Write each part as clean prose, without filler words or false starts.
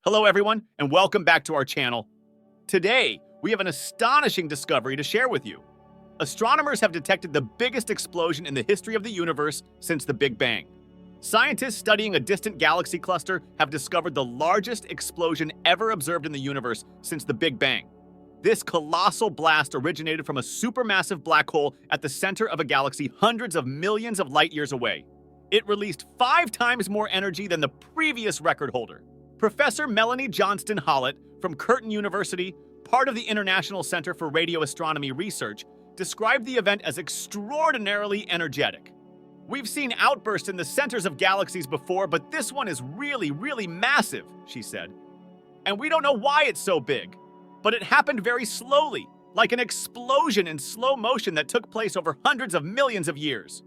Hello everyone, and welcome back to our channel. Today, we have an astonishing discovery to share with you. Astronomers have detected the biggest explosion in the history of the universe since the Big Bang. Scientists studying a distant galaxy cluster have discovered the largest explosion ever observed in the universe since the Big Bang. This colossal blast originated from a supermassive black hole at the center of a galaxy hundreds of millions of light years away. It released 5 times more energy than the previous record holder. Professor Melanie Johnston Hollett from Curtin University, part of the International Center for Radio Astronomy Research, described the event as extraordinarily energetic. We've seen outbursts in the centers of galaxies before, but this one is really massive, she said. And we don't know why it's so big, but it happened very slowly, like an explosion in slow motion that took place over hundreds of millions of years.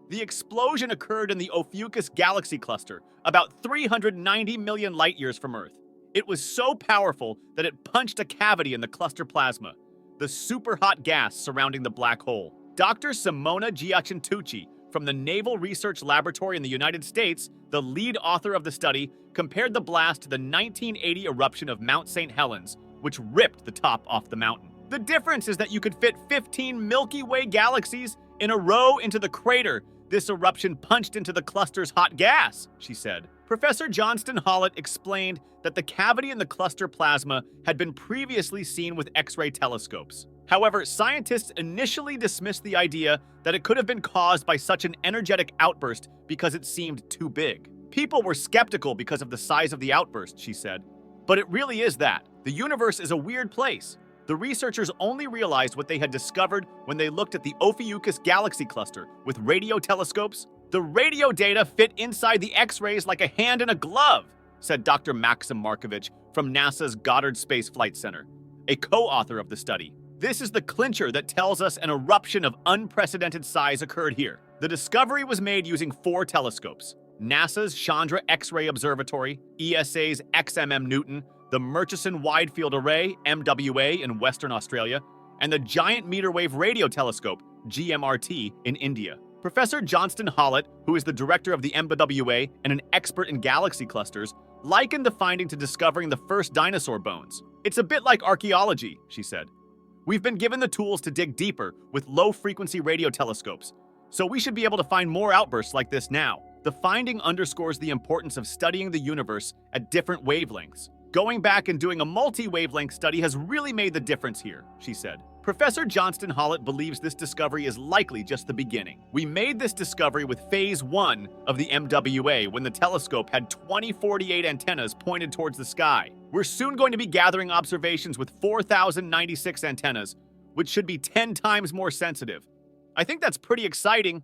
The explosion occurred in the Ophiuchus galaxy cluster, about 390 million light-years from Earth. It was so powerful that it punched a cavity in the cluster plasma, the super-hot gas surrounding the black hole. Dr. Simona Giacintucci from the Naval Research Laboratory in the United States, the lead author of the study, compared the blast to the 1980 eruption of Mount St. Helens, which ripped the top off the mountain. The difference is that you could fit 15 Milky Way galaxies in a row into the crater this eruption punched into the cluster's hot gas, she said. Professor Johnston Hollett explained that the cavity in the cluster plasma had been previously seen with X-ray telescopes. However, scientists initially dismissed the idea that it could have been caused by such an energetic outburst because it seemed too big. People were skeptical because of the size of the outburst, she said. But it really is that. The universe is a weird place. The researchers only realized what they had discovered when they looked at the Ophiuchus galaxy cluster with radio telescopes. The radio data fit inside the X-rays like a hand in a glove, said Dr. Maxim Markovich from NASA's Goddard Space Flight Center, a co-author of the study. This is the clincher that tells us an eruption of unprecedented size occurred here. The discovery was made using 4 telescopes: NASA's Chandra X-ray Observatory, ESA's XMM Newton, the Murchison Wide Field Array, MWA, in Western Australia, and the Giant Meter Wave Radio Telescope, GMRT, in India. Professor Johnston Hollett, who is the director of the MWA and an expert in galaxy clusters, likened the finding to discovering the first dinosaur bones. It's a bit like archaeology, she said. We've been given the tools to dig deeper with low-frequency radio telescopes, so we should be able to find more outbursts like this now. The finding underscores the importance of studying the universe at different wavelengths. Going back and doing a multi-wavelength study has really made the difference here, she said. Professor Johnston Hollett believes this discovery is likely just the beginning. We made this discovery with Phase 1 of the MWA when the telescope had 2048 antennas pointed towards the sky. We're soon going to be gathering observations with 4,096 antennas, which should be 10 times more sensitive. I think that's pretty exciting.